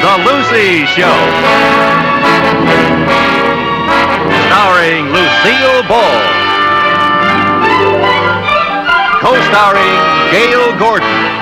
The Lucy Show. Starring Lucille Ball. Co-starring Gail Gordon.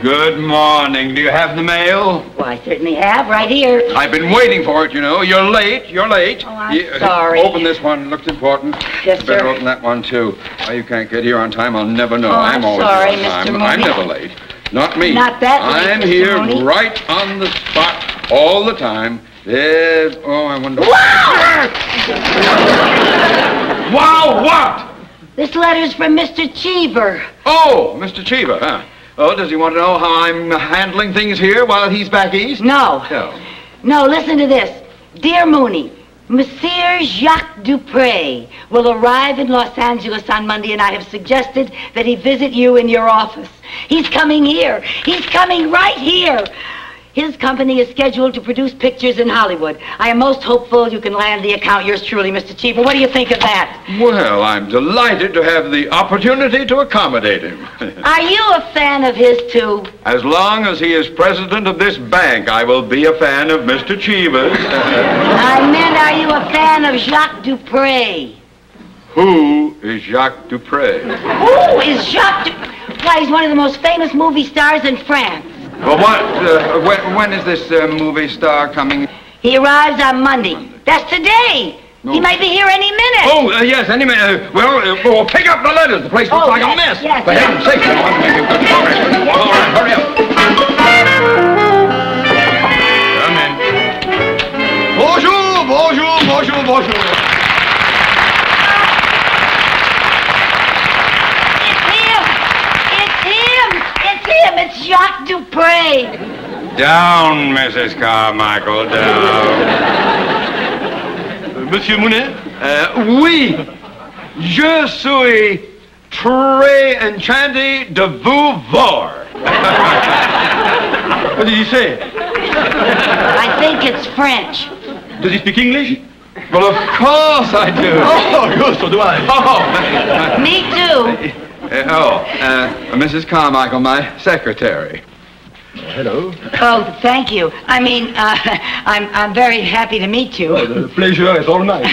Good morning. Do you have the mail? Well, I certainly have, right here. I've been waiting for it, you know. You're late. You're late. Oh, I'm sorry. Open this one. Looks important. Yes, You better sir. open that one, too. Why you can't get here on time, I'll never know. Oh, I'm always sorry, here on Mr. time. Mooney. I'm never late. Not me. Not that late, I'm Mr. here Mooney. right on the spot all the time. I wonder... Wow! Wow, what? This letter's from Mr. Cheever. Oh, Mr. Cheever, huh? Oh, does he want to know how I'm handling things here while he's back east? No. No. No, listen to this. Dear Mooney, Monsieur Jacques Dupre will arrive in Los Angeles on Monday, and I have suggested that he visit you in your office. He's coming here. He's coming right here. His company is scheduled to produce pictures in Hollywood. I am most hopeful you can land the account. Yours truly, Mr. Cheever. What do you think of that? Well, I'm delighted to have the opportunity to accommodate him. Are you a fan of his, too? As long as he is president of this bank, I will be a fan of Mr. Cheever's. I meant, are you a fan of Jacques Dupre? Who is Jacques Dupre? Who is Jacques Dupre? Why, he's one of the most famous movie stars in France. Well, when is this movie star coming? He arrives on Monday. That's today. No. He might be here any minute. Oh, yes, any minute. We'll pick up the letters. The place looks like a mess. Yes, For heaven's sake, I want to make a good progress. All right, hurry up. Come in. Bonjour, bonjour, bonjour, bonjour. It's Jacques Dupre. Down, Mrs. Carmichael, down. Monsieur Mooney? Oui. Je suis très enchanté de vous voir. What did he say? I think it's French. Does he speak English? Well, of course I do. Oh, good, so do I. Oh, Me too. Mrs. Carmichael, my secretary. Hello. Oh, thank you. I mean, I'm very happy to meet you. The pleasure is all mine.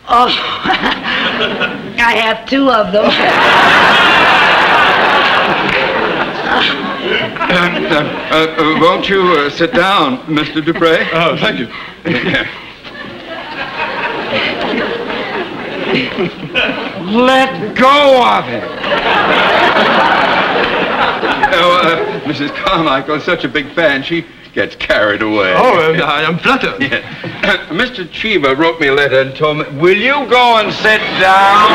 Oh, I have two of them. Won't you sit down, Mr. Dupre? Oh, thank you. Let go of it. Mrs. Carmichael is such a big fan, she gets carried away. Oh, I am flattered. Yeah. Mr. Cheever wrote me a letter and told me, will you go and sit down?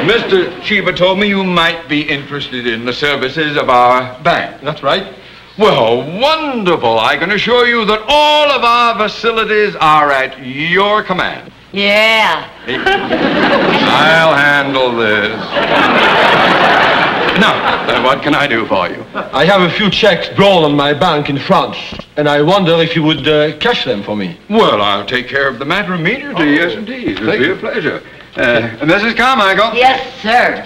Mr. Cheever told me you might be interested in the services of our bank. That's right. Well, wonderful. I can assure you that all of our facilities are at your command. Yeah. I'll handle this. Now, what can I do for you? I have a few checks drawn on my bank in France, and I wonder if you would cash them for me. Well, I'll take care of the matter immediately. Yes, indeed. It'll be a pleasure. Mrs. Carmichael? Yes, sir.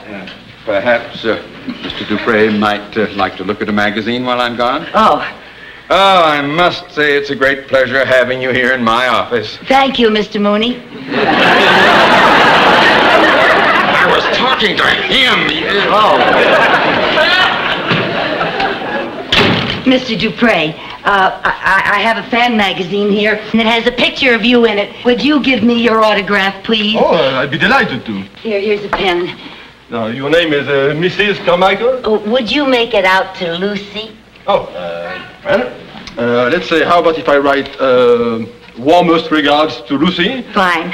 Perhaps Mr. Dupre might like to look at a magazine while I'm gone. Oh, I must say it's a great pleasure having you here in my office. thank you, Mr. Mooney. I was talking to him. Oh. Mr. Dupre, I have a fan magazine here, and it has a picture of you in it. Would you give me your autograph, please? Oh, I'd be delighted to. Here's a pen. Now, your name is Mrs. Carmichael? Oh, would you make it out to Lucy? Oh, well, let's say, how about if I write warmest regards to Lucy. Fine.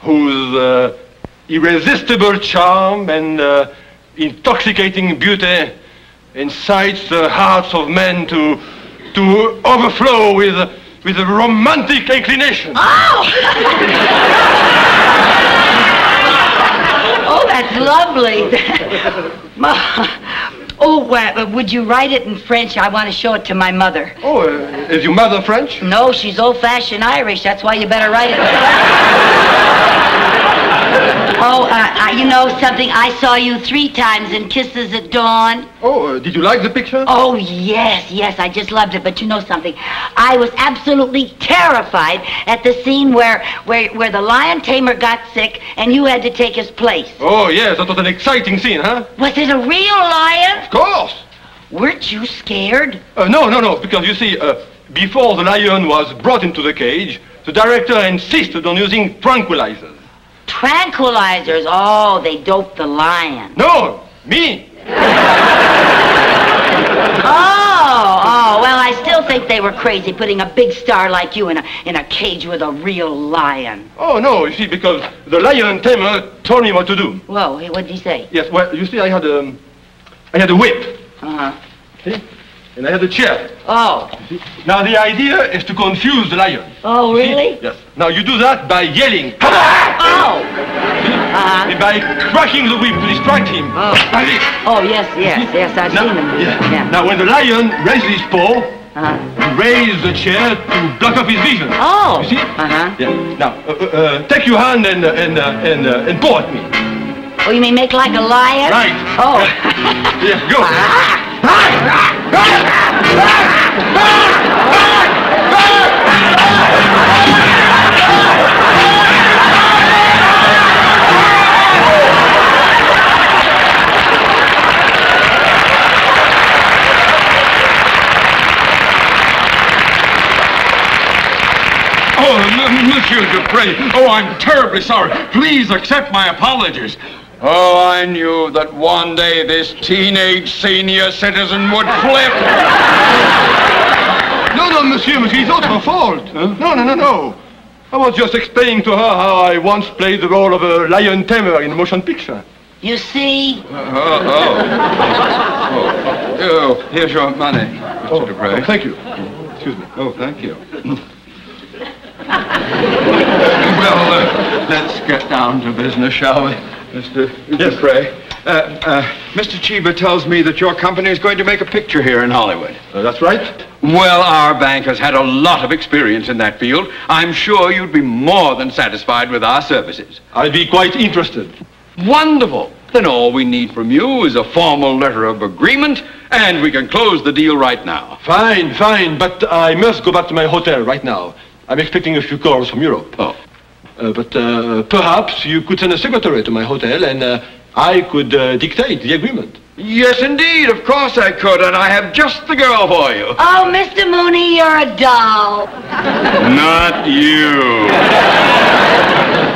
Whose irresistible charm and intoxicating beauty incites the hearts of men to overflow with a romantic inclination. Oh! Oh, that's lovely. Oh, would you write it in French? I want to show it to my mother. Oh, is your mother French? No, she's old-fashioned Irish. That's why you better write it. Oh, you know something? I saw you 3 times in Kisses at Dawn. Oh, did you like the picture? Oh, yes, I just loved it. But you know something? I was absolutely terrified at the scene where the lion tamer got sick and you had to take his place. Oh, yes, that was an exciting scene, huh? Was it a real lion? Of course. Weren't you scared? No, because you see, before the lion was brought into the cage, the director insisted on using tranquilizers. Tranquilizers? Oh, they doped the lion. No, me. Oh, well, I still think they were crazy putting a big star like you in a cage with a real lion. Oh, no, you see, because the lion tamer told me what to do. Whoa, what did he say? Yes, well, you see, I had a whip. Uh-huh. See? And I had a chair. Oh. Now, the idea is to confuse the lion. Oh, really? Yes. Now, you do that by yelling. Oh! And by cracking the whip to distract him. Oh. Like this. Oh, yes, I've seen them. Yeah. Now, when the lion raises his paw, you raise the chair to block off his vision. Oh. You see? Uh-huh. Yeah. Now, take your hand and paw at me. Oh, you mean make like a lion? Right. Oh. Yeah, go. Oh, Monsieur Dupre. Oh, I'm terribly sorry. Please accept my apologies. Oh, I knew that one day this teenage senior citizen would flip. No, monsieur, it's not her fault. Huh? No. I was just explaining to her how I once played the role of a lion tamer in a motion picture. You see? Oh, here's your money, Mr. Dupre. Oh, thank you. Excuse me. Oh, thank you. Well, let's get down to business, shall we, Mr. Dupre? Mr. Chiba tells me that your company is going to make a picture here in Hollywood. That's right. Well, our bank has had a lot of experience in that field. I'm sure you'd be more than satisfied with our services. I'd be quite interested. Wonderful. Then all we need from you is a formal letter of agreement, and we can close the deal right now. Fine, but I must go back to my hotel right now. I'm expecting a few calls from Europe. Oh. But perhaps you could send a secretary to my hotel and I could dictate the agreement. Yes, indeed. Of course I could, and I have just the girl for you. Oh, Mr. Mooney, you're a doll. Not you.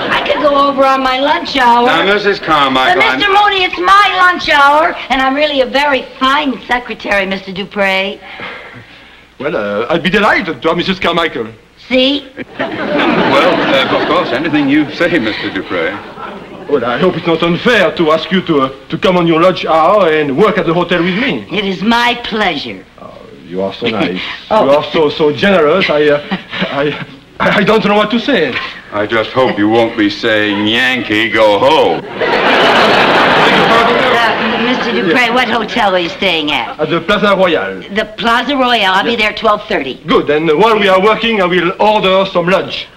I could go over on my lunch hour. Now, Mrs. Carmichael, But, Mr. Mooney, it's my lunch hour, and I'm really a very fine secretary, Mr. Dupre. Well, I'd be delighted to have Mrs. Carmichael. See? Well, of course, anything you say, Mr. Dupre. Well, I hope it's not unfair to ask you to come on your lunch hour and work at the hotel with me. It is my pleasure. Oh, you are so nice. Oh. You are so generous. I don't know what to say. I just hope you won't be saying, Yankee, go home. Mr. Dupre, what hotel are you staying at? At the Plaza Royale. The Plaza Royale. I'll be there 12:30. Good, and while we are working, I will order some lunch.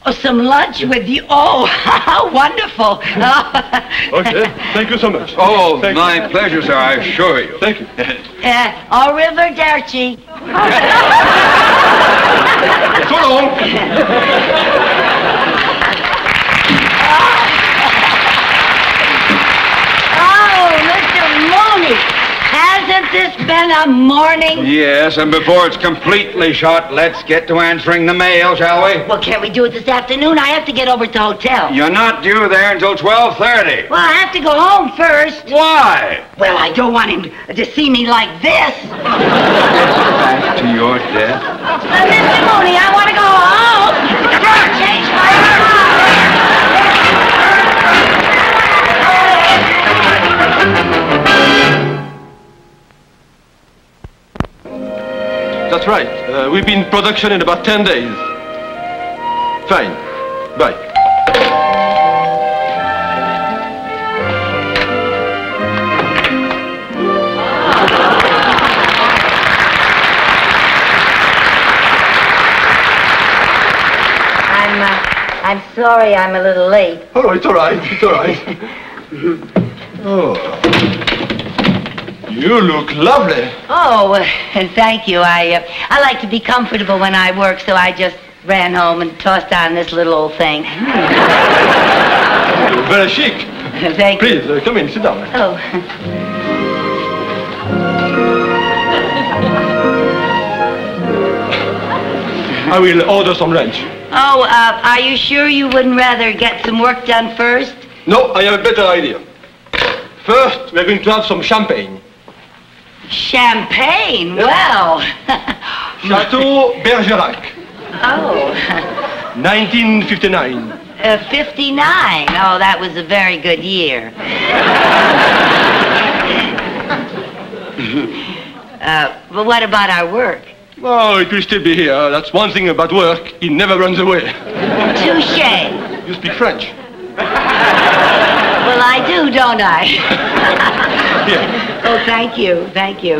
Oh, some lunch with you? Oh, how wonderful. Okay, thank you so much. Oh, Thank my you. pleasure, sir, I assure you. Thank you. Arrivederci. So long. Oh, Mr. Mooney, hasn't Hasn't this been a morning? Yes, and before it's completely shot, let's get to answering the mail, shall we? Well, can't we do it this afternoon? I have to get over to the hotel. You're not due there until 12:30. Well, I have to go home first. Why? Well, I don't want him to see me like this. Back to your death. Mr. Mooney, I want to go home. Change my mind. That's right. We'll be in production in about 10 days. Fine. Bye. I'm sorry I'm a little late. Oh, it's all right. It's all right. Oh. You look lovely. Oh, thank you. I like to be comfortable when I work, so I just ran home and tossed on this little old thing. Very chic. Thank you. Please, come in. Sit down. Oh. I will order some lunch. Oh, are you sure you wouldn't rather get some work done first? No, I have a better idea. First, we're going to have some champagne. Champagne? Yep. Well. Chateau Bergerac, Oh. 1959. 59. Oh, that was a very good year. But what about our work? Oh, it will still be here. That's one thing about work. It never runs away. Touché. You speak French? Well, I do, don't I? Here. Oh, thank you, thank you.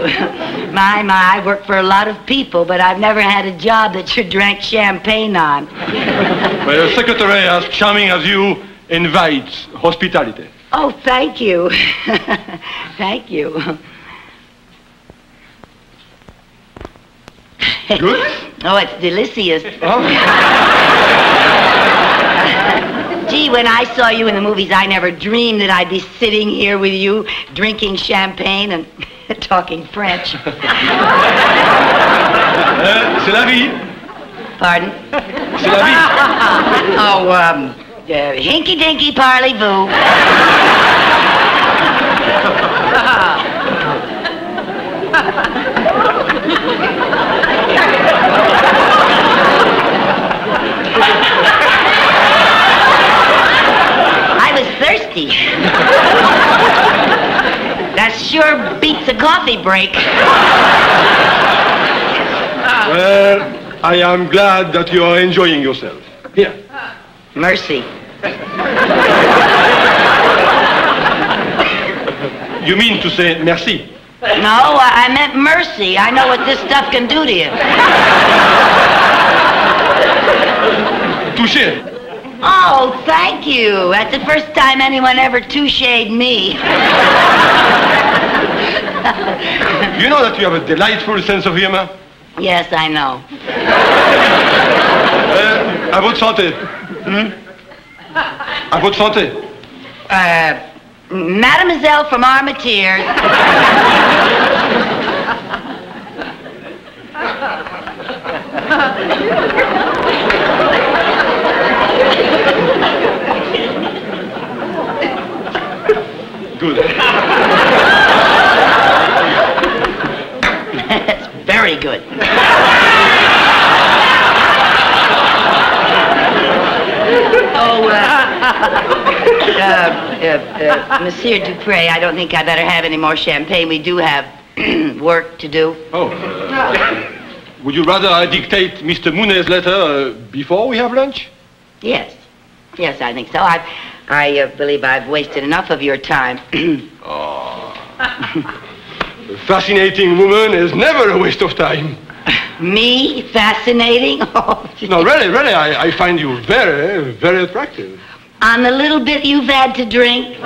My, I work for a lot of people, but I've never had a job that you drank champagne on. Well, a secretary as charming as you invites hospitality. Oh, thank you. Thank you. Good? Oh, it's delicious. Huh? Gee, when I saw you in the movies, I never dreamed that I'd be sitting here with you, drinking champagne and talking French. C'est la vie. Pardon? C'est la vie. Oh, hinky-dinky parley-vous. I was thirsty. That sure beats a coffee break. Well, I am glad that you are enjoying yourself. Here. Mercy. You mean to say merci? No, I meant mercy. I know what this stuff can do to you. Touché. Oh, thank you. That's the first time anyone ever touchéed me. You know that you have a delightful sense of humor? Yes, I know. À votre santé. À votre santé. Mademoiselle from Armentières. Good. It's very good. Monsieur Dupre, I don't think I better have any more champagne. We do have work to do. Oh. Would you rather I dictate Mr. Mooney's letter before we have lunch? Yes. Yes, I think so. I believe I've wasted enough of your time. Oh. A fascinating woman is never a waste of time. Me? Fascinating? Oh, No, really, I find you very, very attractive. on the little bit you've had to drink?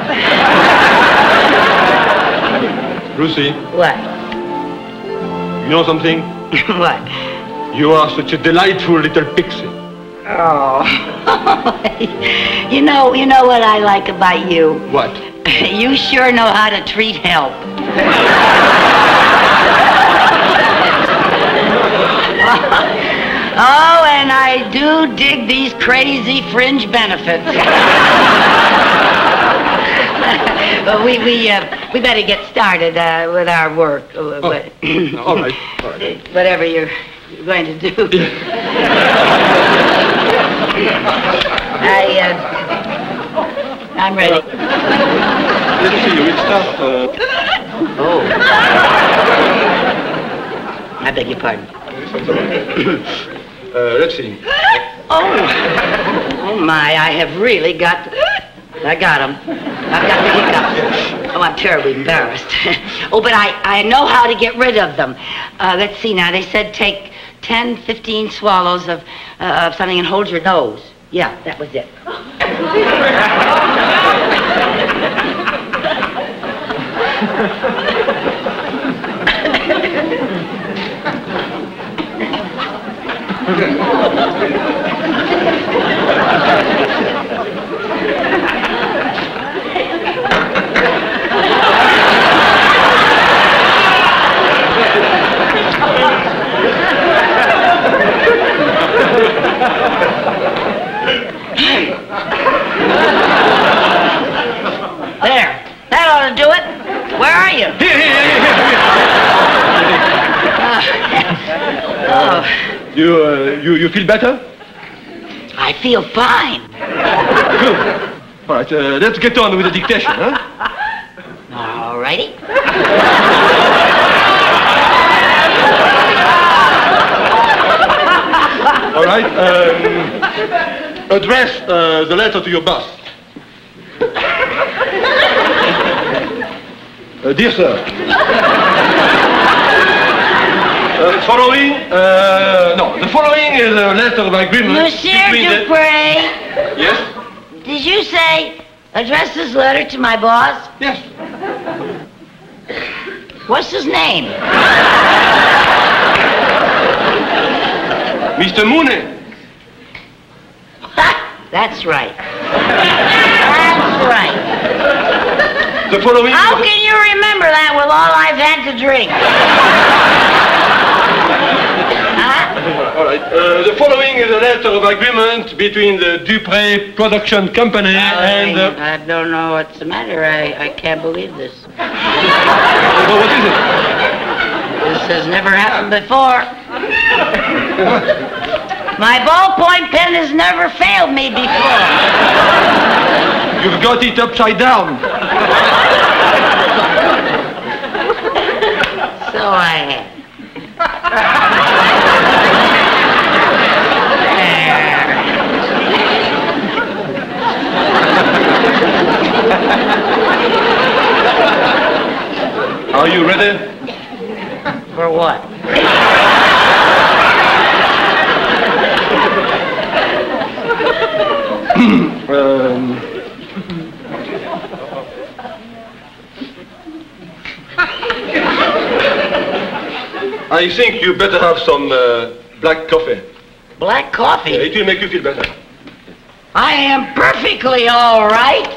Lucy, What? you know something? What? You are such a delightful little pixie. Oh. You know what I like about you? What? You sure know how to treat help. I do dig these crazy fringe benefits. We better get started with our work. All right. Whatever you're going to do. I'm ready. Let's see, we'll start... Oh. I beg your pardon. Let's see. Oh my, I have really got... I got them. I've got the hiccups. Oh, I'm terribly embarrassed. Oh, but I know how to get rid of them. Let's see now. They said take 10, 15 swallows of something and hold your nose. Yeah, that was it. There. That ought to do it. Where are you? You feel better? I feel fine. Good. All right, let's get on with the dictation, huh? All righty. All right, address the letter to your boss. Dear sir, the following is a letter of agreement Monsieur between Dupre, Yes? did you say address this letter to my boss? Yes. What's his name? Mr. Mooney. That's right. That's right. The following... How can you remember that with all I've had to drink? Huh? All right, the following is a letter of agreement between the Dupre Production Company and... I don't know what's the matter. I can't believe this. Well, what is it? This has never happened before. My ballpoint pen has never failed me before. You've got it upside down. So I have. Are you ready? For what? I think you better have some black coffee. Black coffee? It will make you feel better. I am perfectly all right.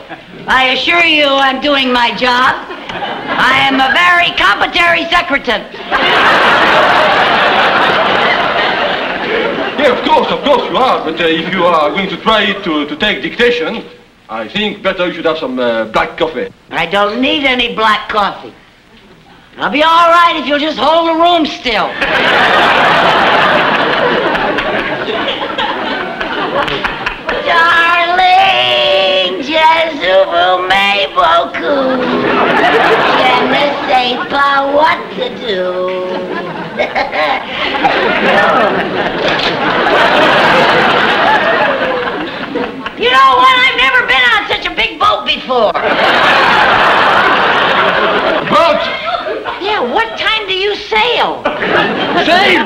I assure you I'm doing my job. I am a very competent secretary. Yeah, of course you are. But if you are going to try to take dictation, I think better you should have some black coffee. I don't need any black coffee. I'll be all right if you'll just hold the room still. Darling, je vous aime beaucoup. Je ne sais pas what to do. You know what? I've never been on such a big boat before. Boat? Yeah, what time do you sail? Sail?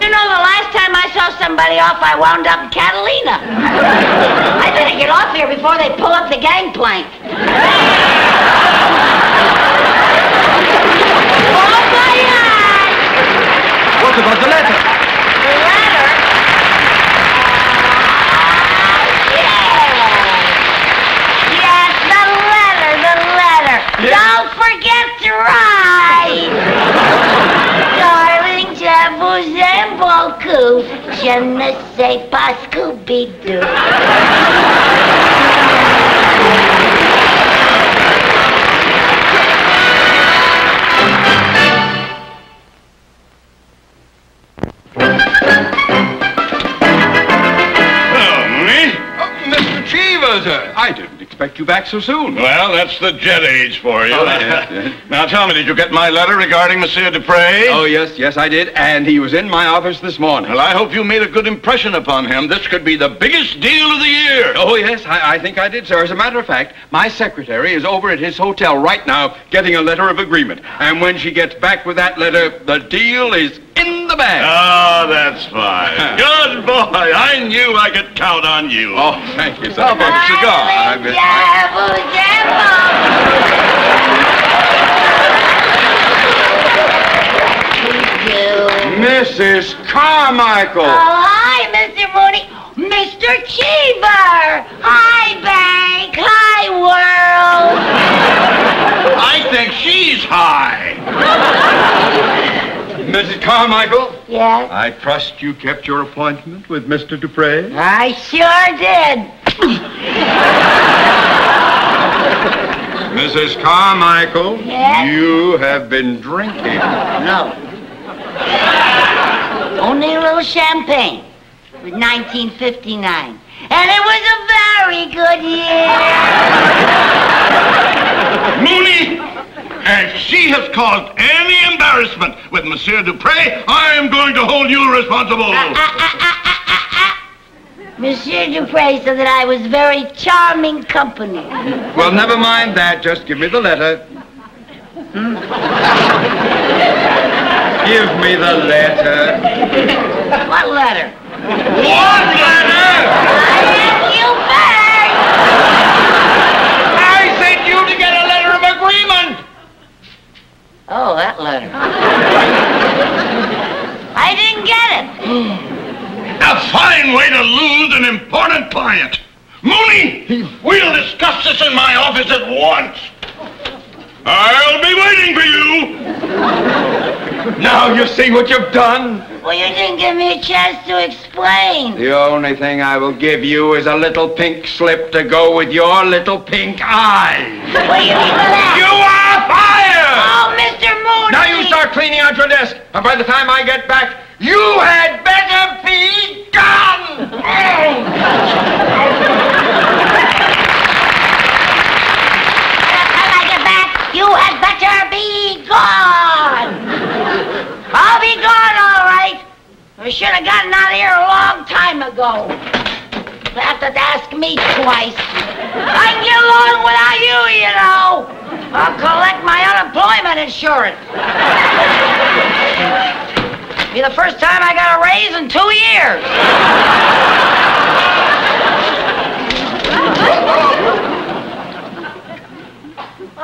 You know, the last time I saw somebody off, I wound up in Catalina. I better get off here before they pull up the gangplank. Oh, my God! What about the letter? The letter? Yes, the letter. Yes. Don't forget to write. Darling, je vous aime beaucoup. Je ne sais pas Scooby-Doo. Mr. Cheever, sir. I didn't expect you back so soon. Well, that's the jet age for you. Oh, yeah. Now tell me, did you get my letter regarding Monsieur Dupre? Oh, yes, I did. And he was in my office this morning. Well, I hope you made a good impression upon him. This could be the biggest deal of the year. Oh, yes, I think I did, sir. As a matter of fact, my secretary is over at his hotel right now getting a letter of agreement. And when she gets back with that letter, the deal is in the bag. Oh, that's fine. Good boy. I knew I could count on you. Oh, thank you, sir. How about a cigar? Mrs. Carmichael. Oh, hi, Mr. Mooney. Mr. Cheever. Hi, Bank. Hi, world. I think she's high. Mrs. Carmichael, Yes? I trust you kept your appointment with Mr. Dupre. I sure did. Mrs. Carmichael, Yes? you have been drinking. No. Only a little champagne. It was 1959. And it was a very good year. Mooney, if she has caused any embarrassment with Monsieur Dupre, I am going to hold you responsible. Monsieur Dupre said that I was very charming company. Well, never mind that. Just give me the letter. Give me the letter. What letter? What letter? You first. I sent you to get a letter of agreement. Oh, that letter. I didn't get it. A fine way to lose an important client. Mooney, we'll discuss this in my office at once. I'll be waiting for you. Now you see what you've done. Well, you didn't give me a chance to explain. The only thing I will give you is a little pink slip to go with your little pink eyes. What do you mean by that? You are fired! Oh, Mr. Mooney! Now you start cleaning out your desk, and by the time I get back, you had better be gone! You had better be gone! I'll be gone, all right. I should have gotten out of here a long time ago. You have to ask me twice. I can get along without you, you know. I'll collect my unemployment insurance. Be the first time I got a raise in 2 years.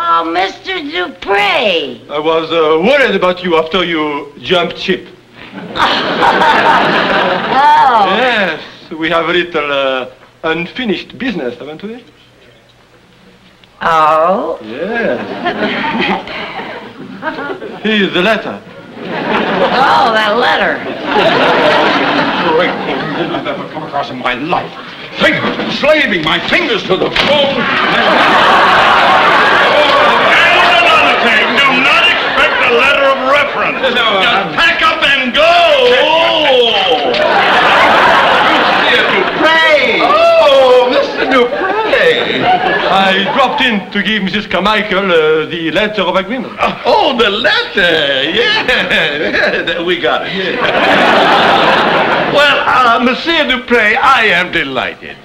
Oh, Mr. Dupre. I was worried about you after you jumped ship. Oh. Yes, we have a little unfinished business, haven't we? Oh? Yes. Here's the letter. Oh, that letter. Great woman I've ever come across in my life. Think of it, slaving my fingers to the bone. And another thing, do not expect a letter of reference. Just pack up and go. Mr. Dupre! Oh, Mr. Dupre! I dropped in to give Mrs. Carmichael the letter of agreement. Oh, the letter. Yeah, we got it. Yeah. Well, Monsieur Dupre, I am delighted.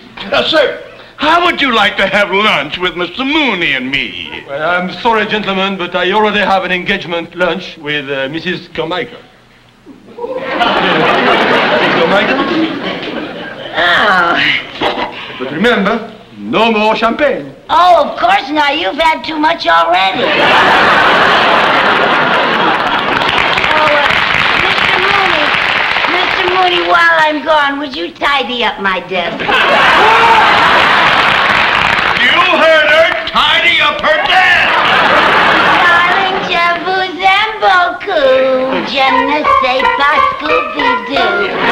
Sir, how would you like to have lunch with Mr. Mooney and me? Well, I'm sorry, gentlemen, but I already have an engagement lunch with Mrs. Carmichael. Mrs. Carmichael? Oh. But remember, no more champagne. Oh, of course not. You've had too much already. Mr. Mooney, while I'm gone, would you tidy up my desk? You heard her. Tidy up her desk. Darling, je vous aime beaucoup. Je ne sais pas Scooby-Doo.